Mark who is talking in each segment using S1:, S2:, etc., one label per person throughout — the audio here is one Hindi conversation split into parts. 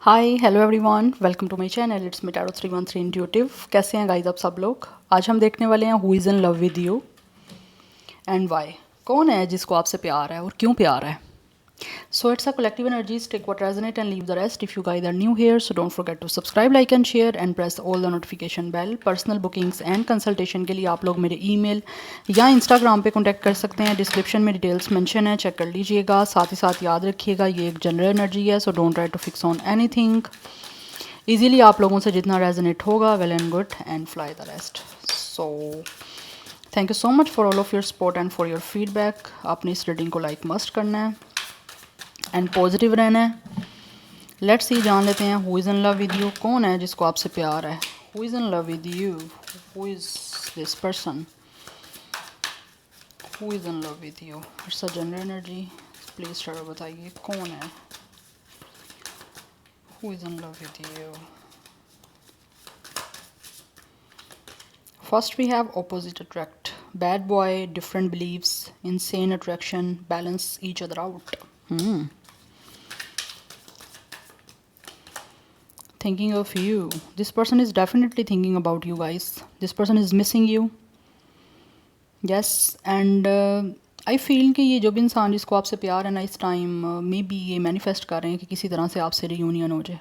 S1: Hi hello everyone, welcome to my channel. It's me tarot 313 intuitive. कैसे हैं गाइस आप सब लोग? आज हम देखने वाले हैं who is in love with you and why. कौन है जिसको आपसे प्यार है और क्यों प्यार है? So it's a collective energies, take what resonate and leave the rest. If you guys are new here so don't forget to subscribe, like and share and press all the notification bell. Personal bookings and consultation के लिए आप लोग मेरे ईमेल या इंस्टाग्राम पे कॉन्टैक्ट कर सकते हैं। डिस्क्रिप्शन में डिटेल्स मेंशन है, चेक कर लीजिएगा। साथ ही साथ याद रखिएगा ये एक जनरल एनर्जी है, so don't try to fix on anything. Easily आप लोगों से जितना रेजोनेट होगा, well and good, and fly the rest. So thank you so much for all of your support and for your feedback. आपने इस रीडिंग को लाइक मस्ट करना है एंड पॉजिटिव रहना है। लेट्स सी, जान लेते हैं who is in love with you. कौन है जिसको आपसे प्यार है? Who is in love with you? Who is this person? Who is in love with you? It's a general energy. Please थोड़ा बताइए कौन है? Who is in love with you? First, we have opposite attract. Bad boy, different beliefs, insane attraction, balance each other out. Thinking of you. This person is definitely thinking about you guys. This person is missing you. Yes, and I feel कि ये जो भी इंसान जिसको आपसे प्यार है ना, इस टाइम मे बी ये मैनिफेस्ट कर रहे हैं कि किसी तरह से आपसे रियूनियन हो जाए।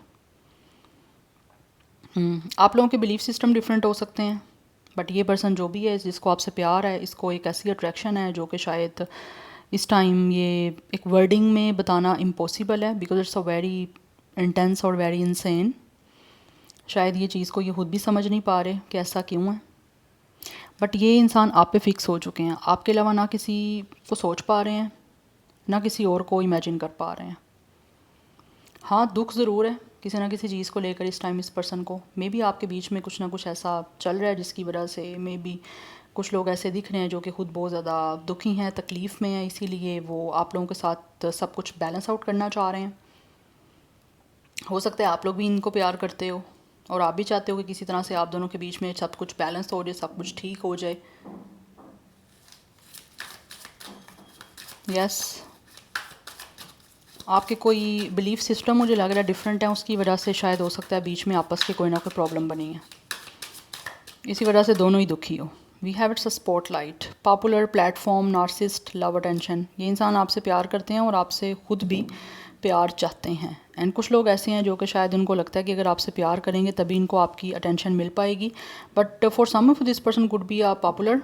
S1: आप लोगों के बिलीफ सिस्टम डिफरेंट हो सकते हैं, बट ये पर्सन जो भी है जिसको आपसे प्यार है, इसको एक ऐसी अट्रैक्शन है जो कि शायद इस टाइम ये एक वर्डिंग में बताना इम्पॉसिबल है, because it's a very intense और वेरी इंसेन। शायद ये चीज़ को ये खुद भी समझ नहीं पा रहे कि ऐसा क्यों है, बट ये इंसान आप पे फिक्स हो चुके हैं। आपके अलावा ना किसी को सोच पा रहे हैं, ना किसी और को इमेजिन कर पा रहे हैं। हाँ, दुख ज़रूर है किसी ना किसी चीज़ को लेकर इस टाइम इस पर्सन को। मे बी आपके बीच में कुछ ना कुछ ऐसा चल रहा है जिसकी वजह से मे बी कुछ लोग ऐसे दिख रहे हैं जो कि खुद बहुत ज़्यादा दुखी हैं, तकलीफ़ में हैं, इसीलिए वो आप लोगों के साथ सब कुछ बैलेंस आउट करना चाह रहे हैं। हो सकता है आप लोग भी इनको प्यार करते हो और आप भी चाहते हो कि किसी तरह से आप दोनों के बीच में सब कुछ बैलेंस हो जाए, सब कुछ ठीक हो जाए। यस, आपके कोई बिलीफ सिस्टम मुझे लग रहा है डिफरेंट है, उसकी वजह से शायद हो सकता है बीच में आपस के कोई ना कोई प्रॉब्लम बनी है, इसी वजह से दोनों ही दुखी हो। We have it's a spotlight, popular platform, narcissist, love attention. ये इंसान आपसे प्यार करते हैं और आपसे खुद भी प्यार चाहते हैं। एंड कुछ लोग ऐसे हैं जो कि शायद उनको लगता है कि अगर आपसे प्यार करेंगे तभी इनको आपकी अटेंशन मिल पाएगी, but for some of this person could be a popular.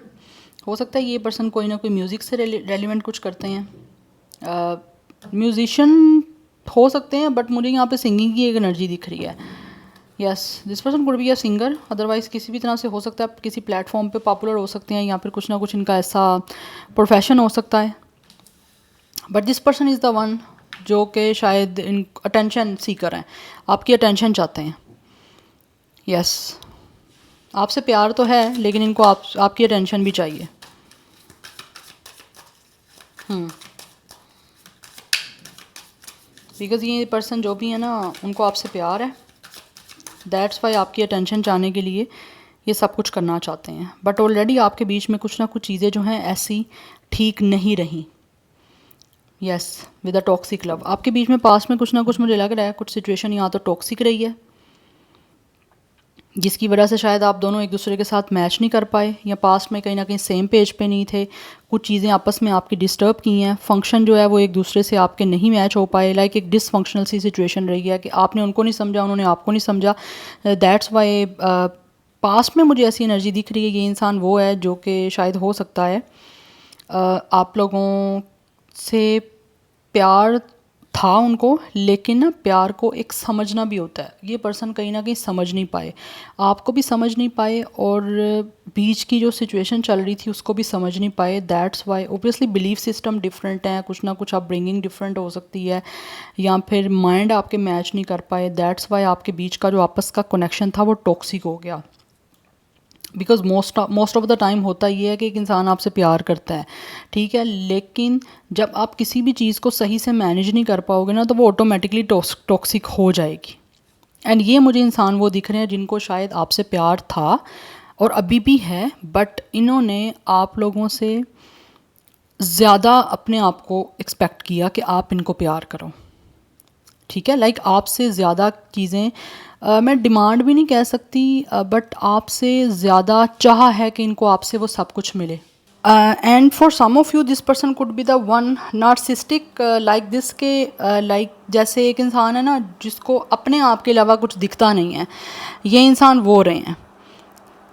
S1: हो सकता है ये पर्सन कोई ना कोई म्यूज़िक से रेलिवेंट कुछ करते हैं, म्यूज़िशियन हो सकते हैं, बट मुझे यहाँ पे सिंगिंग की एक एनर्जी दिख रही है। Yes, this person could be a singer, otherwise किसी भी तरह से हो सकता है किसी प्लेटफॉर्म पे पॉपुलर हो सकते हैं, या फिर कुछ ना कुछ इनका ऐसा प्रोफेशन हो सकता है। But this person is the one जो कि शायद इन अटेंशन सीकर हैं, आपकी अटेंशन चाहते हैं। यस, आपसे प्यार तो है लेकिन इनको आपकी अटेंशन भी चाहिए। बिकॉज़ ये पर्सन जो भी है ना, उनको आपसे प्यार है, दैट्स वाई आपकी अटेंशन चाहने के लिए ये सब कुछ करना चाहते हैं। बट ऑलरेडी आपके बीच में कुछ ना कुछ चीज़ें जो हैं ऐसी ठीक नहीं रही। Yes, with a toxic love आपके बीच में पास्ट में कुछ ना कुछ मुझे लग रहा है कुछ सिचुएशन यहाँ तो टॉक्सिक रही है, जिसकी वजह से शायद आप दोनों एक दूसरे के साथ मैच नहीं कर पाए, या पास्ट में कहीं ना कहीं सेम पेज पे नहीं थे। कुछ चीज़ें आपस में आपकी डिस्टर्ब की हैं, फंक्शन जो है वो एक दूसरे से आपके नहीं मैच हो पाए। लाइक एक डिसफंक्शनल सी सिचुएशन रही है कि आपने उनको नहीं समझा, उन्होंने आपको नहीं समझा। दैट्स वाई पास्ट में मुझे ऐसी एनर्जी दिख रही है। ये इंसान वो है जो कि शायद हो सकता है आप लोगों से प्यार था उनको, लेकिन ना प्यार को एक समझना भी होता है। ये पर्सन कहीं ना कहीं समझ नहीं पाए, आपको भी समझ नहीं पाए, और बीच की जो सिचुएशन चल रही थी उसको भी समझ नहीं पाए। That's why obviously belief system different हैं, कुछ ना कुछ अपब्रिंगिंग डिफरेंट हो सकती है, या फिर माइंड आपके मैच नहीं कर पाए। दैट्स वाई आपके बीच का जो आपस का कनेक्शन था वो टॉक्सिक हो गया। Because most of the time होता ये है कि एक इंसान आपसे प्यार करता है, ठीक है, लेकिन जब आप किसी भी चीज़ को सही से मैनेज नहीं कर पाओगे ना, तो वो ऑटोमेटिकली टॉक्सिक हो जाएगी। एंड ये मुझे इंसान वो दिख रहे हैं जिनको शायद आपसे प्यार था और अभी भी है, बट इन्होंने आप लोगों से ज़्यादा अपने आप को एक्सपेक्ट किया कि आप इनको प्यार करो। ठीक है, लाइक आपसे ज़्यादा चीज़ें मैं डिमांड भी नहीं कह सकती, बट आपसे ज़्यादा चाह है कि इनको आपसे वो सब कुछ मिले। And for some of you this person could be the one narcissistic like this के लाइक जैसे एक इंसान है ना जिसको अपने आप के अलावा कुछ दिखता नहीं है, ये इंसान वो रहे हैं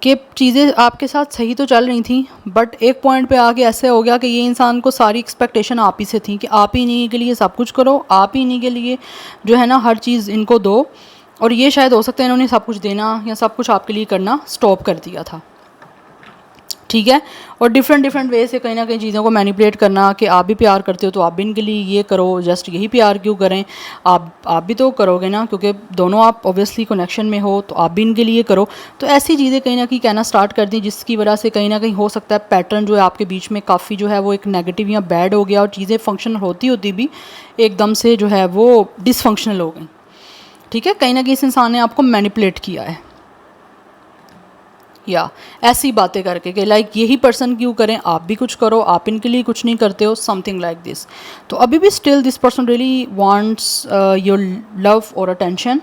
S1: कि चीज़ें आपके साथ सही तो चल रही थी बट एक पॉइंट पे आके ऐसे हो गया कि ये इंसान को सारी एक्सपेक्टेशन आप ही से थी कि आप ही इन्हीं के लिए सब कुछ करो, आप ही इन्हीं के लिए जो है ना हर चीज़ इनको दो, और ये शायद हो सकता है इन्होंने सब कुछ देना या सब कुछ आपके लिए करना स्टॉप कर दिया था। ठीक है, और डिफरेंट वे से कहीं ना कहीं चीज़ों को मैनिपुलेट करना कि आप भी प्यार करते हो तो आप भी इनके लिए ये करो, जस्ट यही प्यार क्यों करें, आप भी तो करोगे ना, क्योंकि दोनों आप ऑब्वियसली कनेक्शन में हो तो आप भी इनके लिए करो। तो ऐसी चीज़ें कहीं ना कहीं कहना स्टार्ट कर दी जिसकी वजह से कहीं ना कहीं हो सकता है पैटर्न जो है आपके बीच में काफ़ी जो है वो एक नेगेटिव या बैड हो गया और चीज़ें फंक्शनल होती होती भी एकदम से जो है वो डिसफंक्शनल हो गई। ठीक है, कहीं ना कहीं इस इंसान ने आपको मैनिपुलेट किया है या ऐसी बातें करके कि लाइक यही पर्सन क्यों करें, आप भी कुछ करो, आप इनके लिए कुछ नहीं करते हो, समथिंग लाइक दिस। तो अभी भी still this person really wants your love और अटेंशन,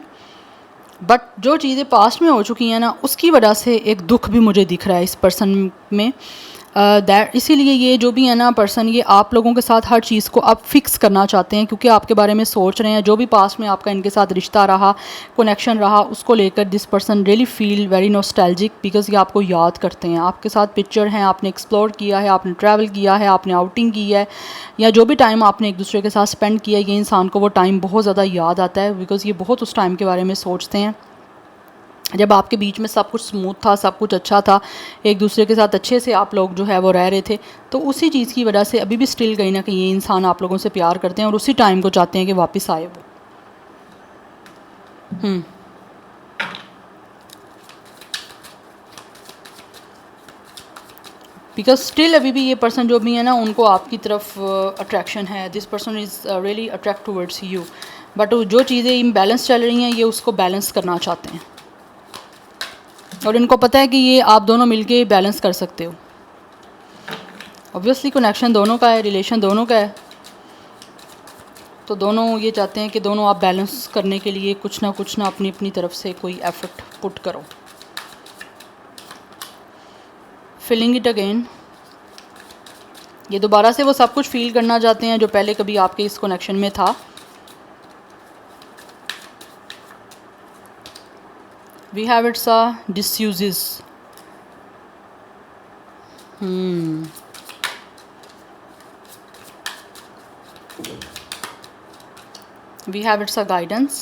S1: बट जो चीज़ें पास्ट में हो चुकी हैं ना उसकी वजह से एक दुख भी मुझे दिख रहा है इस पर्सन में। दैट इसीलिए ये जो भी है ना पर्सन, ये आप लोगों के साथ हर चीज़ को आप फिक्स करना चाहते हैं क्योंकि आपके बारे में सोच रहे हैं। जो भी पास्ट में आपका इनके साथ रिश्ता रहा, कनेक्शन रहा, उसको लेकर this person really feel very nostalgic because ये आपको याद करते हैं। आपके साथ पिक्चर हैं, आपने एक्सप्लोर किया है, आपने ट्रैवल किया है, आपने आउटिंग की है, या जो भी टाइम आपने एक दूसरे के साथ स्पेंड किया है, ये इंसान को वो टाइम बहुत ज़्यादा याद आता है बिकॉज़ ये बहुत उस टाइम के बारे में सोचते हैं जब आपके बीच में सब कुछ स्मूथ था, सब कुछ अच्छा था, एक दूसरे के साथ अच्छे से आप लोग जो है वो रह रहे थे। तो उसी चीज़ की वजह से अभी भी स्टिल कहीं ना कहीं ये इंसान आप लोगों से प्यार करते हैं और उसी टाइम को चाहते हैं कि वापस आए वो। बिकॉज स्टिल अभी भी ये पर्सन जो भी है ना उनको आपकी तरफ अट्रैक्शन है। This person is really attract towards you, but जो चीज़ें इम्बैलेंस चल रही हैं ये उसको बैलेंस करना चाहते हैं और इनको पता है कि ये आप दोनों मिलके बैलेंस कर सकते हो। ऑब्वियसली कनेक्शन दोनों का है, रिलेशन दोनों का है, तो दोनों ये चाहते हैं कि दोनों आप बैलेंस करने के लिए कुछ ना अपनी अपनी तरफ से कोई एफर्ट पुट करो। फीलिंग इट अगेन, ये दोबारा से वो सब कुछ फील करना चाहते हैं जो पहले कभी आपके इस कनेक्शन में था। We have it's a disuses. We have it's a guidance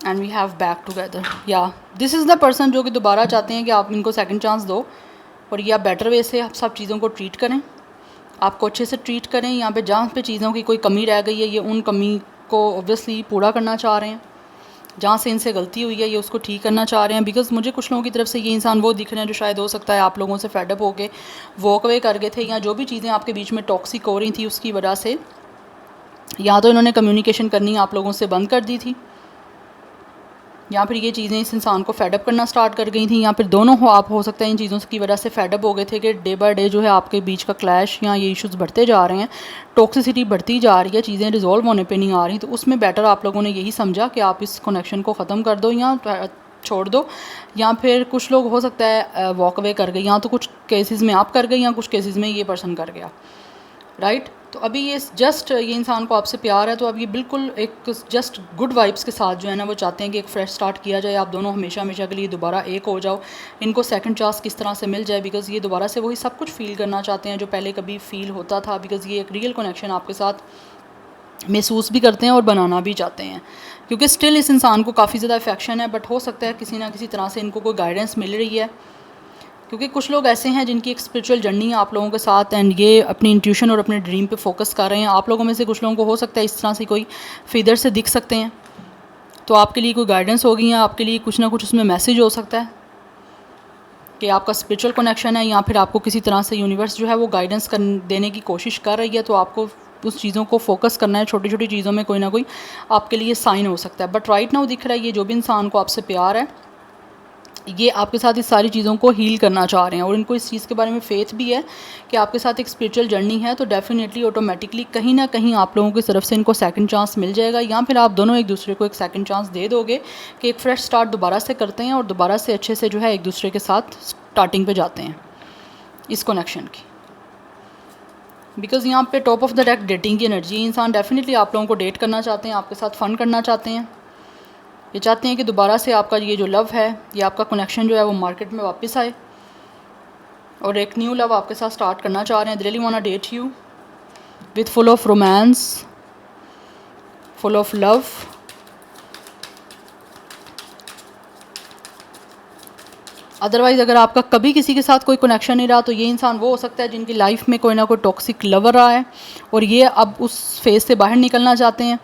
S1: and we have back together. Yeah, this is the person जो कि दोबारा चाहते हैं कि आप इनको सेकंड चांस दो और ये आप बेटर वे से आप सब चीज़ों को ट्रीट करें, आपको अच्छे से ट्रीट करें। यहाँ पे जहाँ पे चीज़ों की कोई कमी रह गई है ये उन कमी को ऑब्वियसली पूरा करना चाह रहे हैं। जहाँ से इनसे गलती हुई है ये उसको ठीक करना चाह रहे हैं बिकॉज़ मुझे कुछ लोगों की तरफ से ये इंसान वो दिख रहे हैं जो शायद हो सकता है आप लोगों से फेडअप होके वॉक अवे कर गए थे, या जो भी चीज़ें आपके बीच में टॉक्सिक हो रही थी उसकी वजह से या तो इन्होंने कम्युनिकेशन करनी आप लोगों से बंद कर दी थी, या फिर ये चीज़ें इस इंसान को फेडअप करना स्टार्ट कर गई थी, या फिर दोनों हो सकता है इन चीज़ों की वजह से फेडअप हो गए थे कि डे बाय डे जो है आपके बीच का क्लैश या ये इश्यूज़ बढ़ते जा रहे हैं, टॉक्सिसिटी बढ़ती जा रही है, चीज़ें रिजॉल्व होने पे नहीं आ रही। तो उसमें बेटर आप लोगों ने यही समझा कि आप इस कनेक्शन को ख़त्म कर दो या छोड़ दो, या फिर कुछ लोग हो सकता है वॉक अवे कर गए, या तो कुछ केसेस में आप कर गए या कुछ केसेस में ये पर्सन कर गया, राइट। तो अभी ये जस्ट ये इंसान को आपसे प्यार है तो अब ये बिल्कुल एक जस्ट गुड वाइब्स के साथ जो है ना वो चाहते हैं कि एक फ्रेश स्टार्ट किया जाए, आप दोनों हमेशा हमेशा के लिए दोबारा एक हो जाओ, इनको सेकंड चांस किस तरह से मिल जाए बिकॉज़ ये दोबारा से वही सब कुछ फील करना चाहते हैं जो पहले कभी फील होता था, बिकॉज़ ये एक रियल कनेक्शन आपके साथ महसूस भी करते हैं और बनाना भी चाहते हैं क्योंकि स्टिल इस इंसान को काफ़ी ज़्यादा अफेक्शन है। बट हो सकता है किसी ना किसी तरह से इनको कोई गाइडेंस मिल रही है क्योंकि कुछ लोग ऐसे हैं जिनकी एक स्पिरिचुअल जर्नी है आप लोगों के साथ एंड ये अपनी इंट्यूशन और अपने ड्रीम पे फोकस कर रहे हैं। आप लोगों में से कुछ लोगों को हो सकता है इस तरह से कोई फीदर से दिख सकते हैं, तो आपके लिए कोई गाइडेंस होगी या आपके लिए कुछ ना कुछ उसमें मैसेज हो सकता है कि आपका स्पिरिचुअल कनेक्शन है, या फिर आपको किसी तरह से यूनिवर्स जो है वो गाइडेंस देने की कोशिश कर रही है, तो आपको उस चीज़ों को फोकस करना है। छोटी छोटी चीज़ों में कोई ना कोई आपके लिए साइन हो सकता है। बट राइट नाउ दिख रहा है ये जो भी इंसान को आपसे प्यार है ये आपके साथ इस सारी चीज़ों को हील करना चाह रहे हैं और इनको इस चीज़ के बारे में फेथ भी है कि आपके साथ एक स्पिरिचुअल जर्नी है, तो डेफिनेटली ऑटोमेटिकली कहीं ना कहीं आप लोगों की तरफ से इनको सेकंड चांस मिल जाएगा, या फिर आप दोनों एक दूसरे को एक सेकंड चांस दे दोगे कि एक फ्रेश स्टार्ट दोबारा से करते हैं और दोबारा से अच्छे से जो है एक दूसरे के साथ स्टार्टिंग पे जाते हैं इस कनेक्शन की। बिकॉज़ यहाँ पे top of the deck dating की एनर्जी, इंसान डेफिनेटली आप लोगों को डेट करना चाहते हैं, आपके साथ फ़न करना चाहते हैं, ये चाहते हैं कि दोबारा से आपका ये जो लव है, ये आपका कनेक्शन जो है वो मार्केट में वापस आए और एक न्यू लव आपके साथ स्टार्ट करना चाह रहे हैं। They really want to date you with full of romance, full of love. Otherwise अगर आपका कभी किसी के साथ कोई कनेक्शन नहीं रहा तो ये इंसान वो हो सकता है जिनकी लाइफ में कोई ना कोई टॉक्सिक लवर रहा है और ये अब उस फेज़ से बाहर निकलना चाहते हैं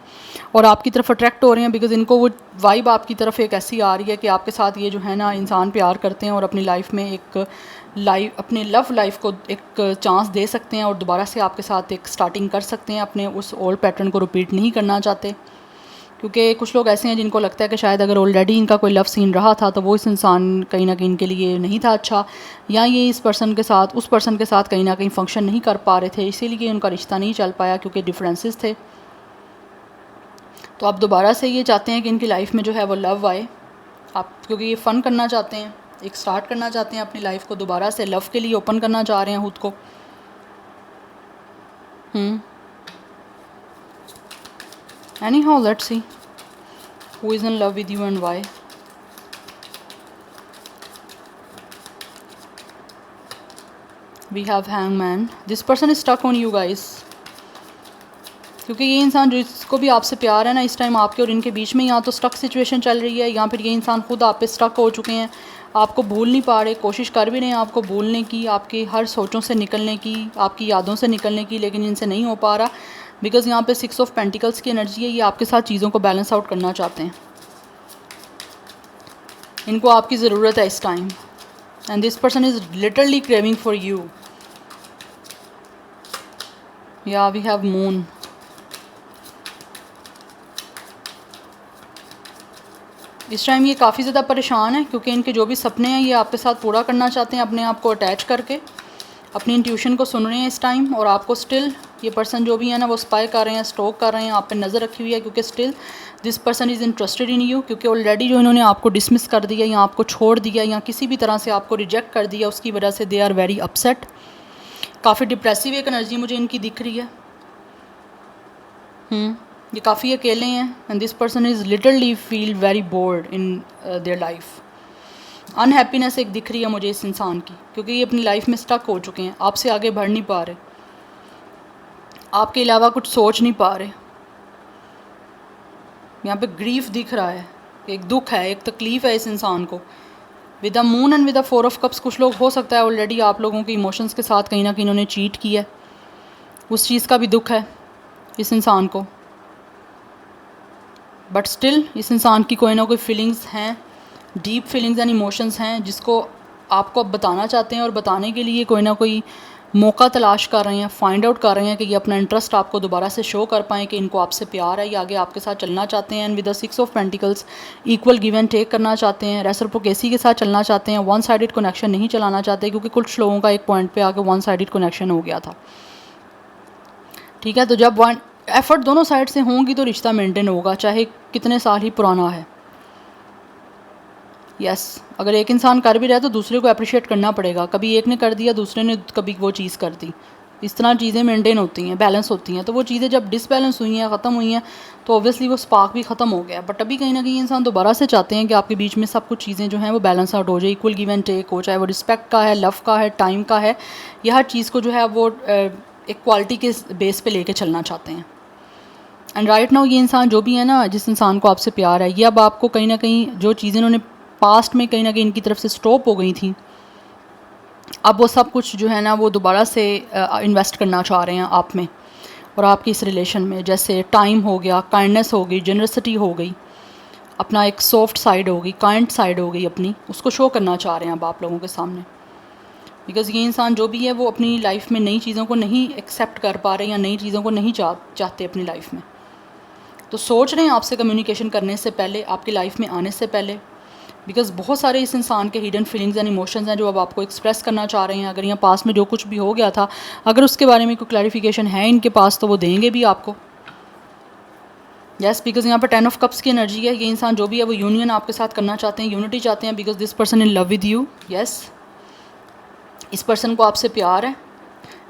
S1: और आपकी तरफ अट्रैक्ट हो रहे हैं, बिकॉज़ इनको वो वाइब आपकी तरफ एक ऐसी आ रही है कि आपके साथ ये जो है ना इंसान प्यार करते हैं और अपनी लाइफ में एक अपनी लव लाइफ को एक चांस दे सकते हैं और दोबारा से आपके साथ एक स्टार्टिंग कर सकते हैं, अपने उस ओल्ड पैटर्न को रिपीट नहीं करना चाहते। क्योंकि कुछ लोग ऐसे हैं जिनको लगता है कि शायद अगर ऑलरेडी इनका कोई लव सीन रहा था तो वो इस इंसान कहीं ना कहीं इनके लिए नहीं था अच्छा, या ये इस पर्सन के साथ उस पर्सन के साथ कहीं ना कहीं फंक्शन नहीं कर पा रहे थे, इसीलिए उनका रिश्ता नहीं चल पाया क्योंकि डिफरेंसेस थे। तो आप दोबारा से ये चाहते हैं कि इनकी लाइफ में जो है वो लव आए, आप क्योंकि ये फ़न करना चाहते हैं, एक स्टार्ट करना चाहते हैं अपनी लाइफ को, दोबारा से लव के लिए ओपन करना चाह रहे हैं खुद को। Anyhow, let's see who is in love with you and why. We have Hangman. This person is stuck on you guys. क्योंकि ये इंसान जिसको भी आपसे प्यार है ना, इस टाइम आपके और इनके बीच में या तो स्टक सिचुएशन चल रही है या फिर ये इंसान खुद आप पे स्टक हो चुके हैं, आपको भूल नहीं पा रहे, कोशिश कर भी रहे हैं आपको भूलने की, आपकी हर सोचों से निकलने की, आपकी यादों से निकलने की, लेकिन इनसे नहीं हो पा रहा बिकॉज़ यहाँ पे 6 ऑफ पेंटिकल्स की एनर्जी है। ये आपके साथ चीज़ों को बैलेंस आउट करना चाहते हैं, इनको आपकी ज़रूरत है इस time, and this person is literally craving for you. या वी हैव मून। इस टाइम ये काफ़ी ज़्यादा परेशान है क्योंकि इनके जो भी सपने हैं ये आपके साथ पूरा करना चाहते हैं, अपने आप को अटैच करके अपनी इंट्यूशन को सुन रहे हैं इस टाइम, और आपको स्टिल ये पर्सन जो भी है ना वो स्पाई कर रहे हैं, स्टॉक कर रहे हैं, आप पे नज़र रखी हुई है क्योंकि still this person is interested in you. क्योंकि ऑलरेडी जो इन्होंने आपको डिसमिस कर दिया या आपको छोड़ दिया या किसी भी तरह से आपको रिजेक्ट कर दिया, उसकी वजह से दे आर वेरी अपसेट। काफ़ी डिप्रेसिव एक एनर्जी मुझे इनकी दिख रही है। ये काफ़ी अकेले हैं and this person is literally feel very bored in their life. Unhappiness एक दिख रही है मुझे इस इंसान की क्योंकि ये अपनी लाइफ में स्टक हो चुके हैं, आपसे आगे बढ़ नहीं पा रहे, आपके अलावा कुछ सोच नहीं पा रहे। यहाँ पे ग्रीफ दिख रहा है, एक दुख है, एक तकलीफ़ है इस इंसान को। With the moon and with the 4 of cups, कुछ लोग हो सकता है ऑलरेडी आप लोगों के इमोशंस के साथ कहीं ना कहीं इन्होंने चीट किया है, उस चीज़ का भी दुख है इस इंसान को। बट स्टिल इस इंसान की कोई ना कोई फीलिंग्स हैं, डीप फीलिंग्स एंड इमोशंस हैं जिसको आपको अब बताना चाहते हैं और बताने के लिए कोई ना कोई मौका तलाश कर रहे हैं, फाइंड आउट कर रहे हैं कि ये अपना इंटरेस्ट आपको दोबारा से शो कर पाएँ कि इनको आपसे प्यार है, ये आगे आपके साथ चलना चाहते हैं। And with the 6 of pentacles equal give and take करना चाहते हैं, रेसिप्रोकेसी के साथ चलना चाहते हैं, वन साइडेड कनेक्शन नहीं चलाना चाहते क्योंकि कुछ लोगों का एक पॉइंट पे आके वन साइडेड कनेक्शन हो गया था। ठीक है, तो जब वन एफर्ट दोनों साइड से होंगी तो रिश्ता मेंटेन होगा, चाहे कितने साल ही पुराना है। यस, अगर एक इंसान कर भी रहा है तो दूसरे को अप्रिशिएट करना पड़ेगा, कभी एक ने कर दिया दूसरे ने कभी वो चीज़ कर दी, इस तरह चीज़ें मेंटेन होती हैं, बैलेंस होती हैं। तो वो चीज़ें जब डिसबैलेंस हुई हैं, ख़त्म हुई हैं, तो ऑब्वियसली वो स्पार्क भी ख़त्म हो गया। बट अभी कहीं ना कहीं इंसान दोबारा से चाहते हैं कि आपके बीच में सब कुछ चीज़ें जो हैं वो बैलेंस आउट हो जाए, इक्वल गिव एंड टेक हो, चाहे वो रिस्पेक्ट का है, लव का है, टाइम का है, यह हर चीज़ को जो है वो एक क्वालिटी के बेस पे लेके चलना चाहते हैं। एंड राइट नाउ ये इंसान जो भी है ना, जिस इंसान को आपसे प्यार है, ये अब आपको कहीं ना कहीं जो चीज़ें इन्होंने पास्ट में कहीं ना कहीं इनकी तरफ से स्टॉप हो गई थी, अब वो सब कुछ जो है ना वो दोबारा से इन्वेस्ट करना चाह रहे हैं आप में और आपकी इस रिलेशन में। जैसे टाइम हो गया, काइंडनेस हो गई, जनरसिटी हो गई, अपना एक सॉफ्ट साइड हो गई, काइंड साइड हो गई अपनी, उसको शो करना चाह रहे हैं अब आप लोगों के सामने। बिकॉज़ ये इंसान जो भी है वो अपनी लाइफ में नई चीज़ों को नहीं एक्सेप्ट कर पा रहे या नई चीज़ों को नहीं चाहते अपनी लाइफ में, तो सोच रहे हैं आपसे कम्युनिकेशन करने से पहले, आपकी लाइफ में आने से पहले। बिकॉज बहुत सारे इस इंसान के हिडन फीलिंग्स एंड इमोशंस हैं जो अब आपको एक्सप्रेस करना चाह रहे हैं। अगर यहाँ पास में जो कुछ भी हो गया था, अगर उसके बारे में कोई क्लैरिफिकेशन है इनके पास तो वो देंगे भी आपको। यस, बिकॉज यहाँ पर 10 ऑफ कप्स की एनर्जी है। ये इंसान जो भी है वो यूनियन आपके साथ करना चाहते हैं, यूनिटी चाहते हैं, because this person in love with you. Yes, इस पर्सन को आपसे प्यार है।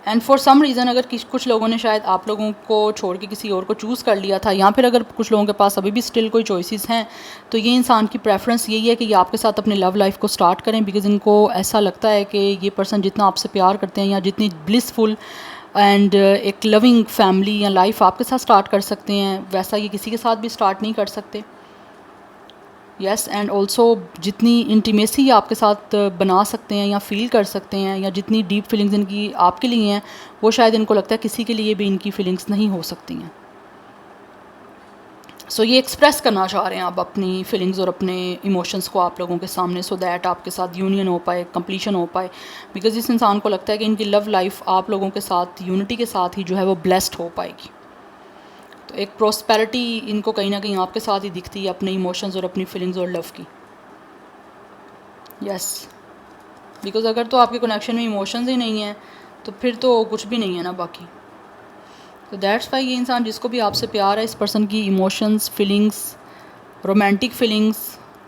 S1: एंड फॉर सम रीज़न अगर कुछ लोगों ने शायद आप लोगों को छोड़ के किसी और को चूज़ कर लिया था, या फिर अगर कुछ लोगों के पास अभी भी स्टिल कोई चॉइसेस हैं, तो ये इंसान की प्रेफरेंस यही है कि ये आपके साथ अपने लव लाइफ को स्टार्ट करें। बिकॉज इनको ऐसा लगता है कि ये पर्सन जितना आपसे प्यार करते हैं, या जितनी ब्लिसफुल एंड एक लविंग फैमिली या लाइफ आपके साथ स्टार्ट कर सकते हैं, वैसा ये किसी के साथ भी स्टार्ट नहीं कर सकते। यस, एंड ऑल्सो जितनी इंटीमेसी आपके साथ बना सकते हैं या फील कर सकते हैं, या जितनी डीप फीलिंग्स इनकी आपके लिए हैं, वो शायद इनको लगता है किसी के लिए भी इनकी फीलिंग्स नहीं हो सकती हैं। सो ये एक्सप्रेस करना चाह रहे हैं आप अपनी फीलिंग्स और अपने इमोशंस को आप लोगों के सामने, सो दैट आपके साथ यूनियन हो पाए, कंप्लीशन हो पाए। बिकॉज इस इंसान को लगता है कि इनकी लव लाइफ आप लोगों के साथ यूनिटी के साथ ही जो है वो ब्लेस्ड हो पाएगी। तो एक प्रॉस्पेरिटी इनको कहीं ना कहीं आपके साथ ही दिखती है, अपने इमोशंस और अपनी फीलिंग्स और लव की। यस, बिकॉज अगर तो आपके कनेक्शन में इमोशंस ही नहीं है तो फिर तो कुछ भी नहीं है ना बाकी। तो दैट्स वाई ये इंसान जिसको भी आपसे प्यार है, इस पर्सन की emotions, feelings, romantic feelings,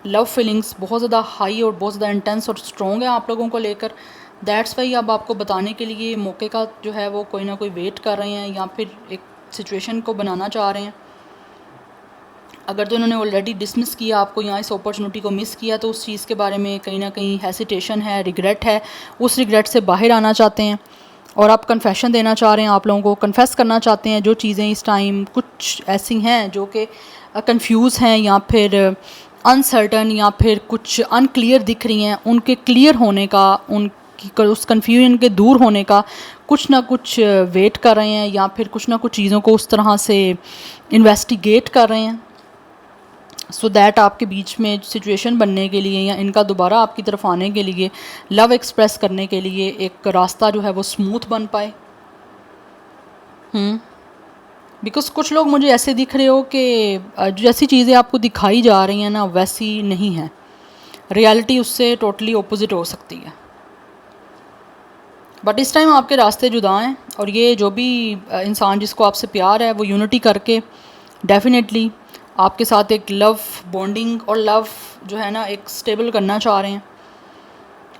S1: love feelings बहुत ज़्यादा हाई और बहुत ज़्यादा इंटेंस और स्ट्रॉन्ग है आप लोगों को लेकर। दैट्स वाई अब आपको बताने के लिए मौके का जो है वो कोई ना कोई वेट कर रहे हैं, या फिर एक सिचुएशन को बनाना चाह रहे हैं। अगर तो इन्होंने ऑलरेडी डिसमिस किया आपको, यहाँ इस अपॉर्चुनिटी को मिस किया, तो उस चीज़ के बारे में कहीं ना कहीं हेसिटेशन है, रिग्रेट है, उस रिग्रेट से बाहर आना चाहते हैं। और आप कन्फेशन देना चाह रहे हैं, आप लोगों को कन्फेस करना चाहते हैं जो चीज़ें इस टाइम कुछ ऐसी हैं जो कि कंफ्यूज हैं, या फिर अनसर्टन, या फिर कुछ अनक्लियर दिख रही हैं, उनके क्लियर होने का, उस कन्फ्यूजन के दूर होने का कुछ ना कुछ वेट कर रहे हैं, या फिर कुछ ना कुछ चीज़ों को उस तरह से इन्वेस्टिगेट कर रहे हैं, सो दैट आपके बीच में सिचुएशन बनने के लिए, या इनका दोबारा आपकी तरफ आने के लिए, लव एक्सप्रेस करने के लिए एक रास्ता जो है वो स्मूथ बन पाए। बिकॉज कुछ लोग मुझे ऐसे दिख रहे हो कि जैसी चीज़ें आपको दिखाई जा रही हैं ना वैसी नहीं है, रियलिटी उससे टोटली ऑपोजिट हो सकती है। बट इस टाइम आपके रास्ते जुदा हैं, और ये जो भी इंसान जिसको आपसे प्यार है वो यूनिटी करके डेफिनेटली आपके साथ एक लव बॉन्डिंग और लव जो है ना एक स्टेबल करना चाह रहे हैं।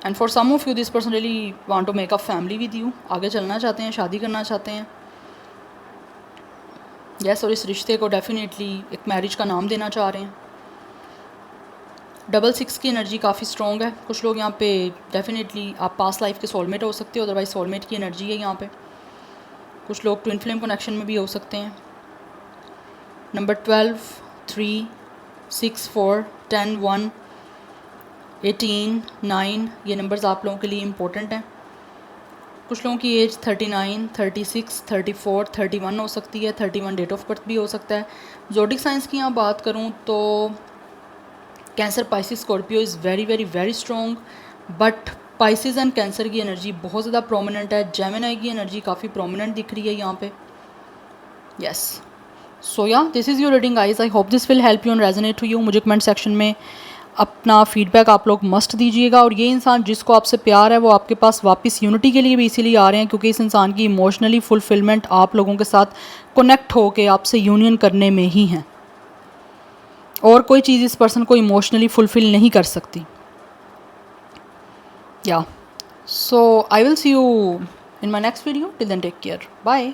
S1: And for some of you this person really want to make a family with you, आगे चलना चाहते हैं, शादी करना चाहते हैं। यस, और इस रिश्ते को डेफिनेटली एक मैरिज का नाम देना चाह रहे हैं। डबल 6 की एनर्जी काफ़ी स्ट्रॉन्ग है। कुछ लोग यहाँ पे डेफिनेटली आप पास्ट लाइफ के सोलमेट हो सकते हो, अदरवाइज सोलमेट की एनर्जी है यहाँ पे। कुछ लोग ट्विन फ्लेम कनेक्शन में भी हो सकते हैं। नंबर 12, 3, 6, 4, 10, 1, 18, 9 ये नंबर्स आप लोगों के लिए इम्पोर्टेंट हैं। कुछ लोगों की एज 39, 36, 34, 31 हो सकती है, 31 डेट ऑफ बर्थ भी हो सकता है। ज़ोडिक साइंस की यहाँ बात करूँ तो cancer, Pisces, Scorpio is very very very strong, but Pisces and cancer की एनर्जी बहुत ज़्यादा प्रोमिनेंट है। जेमिनी की एनर्जी काफ़ी प्रोमिनेंट दिख रही है यहाँ पे। Yes, so yeah this is your reading guys, I hope this will help you and resonate to you. मुझे कमेंट सेक्शन में अपना फीडबैक आप लोग मस्ट दीजिएगा। और ये इंसान जिसको आपसे प्यार है वो आपके पास वापस यूनिटी के लिए भी इसीलिए आ रहे हैं क्योंकि इस इंसान की इमोशनली फुलफिलमेंट आप लोगों के साथ कनेक्ट होकर आपसे यूनियन करने में ही है, और कोई चीज़ इस पर्सन को इमोशनली फुलफिल नहीं कर सकती। या so I will see you in my next video. Till then, take care. Bye.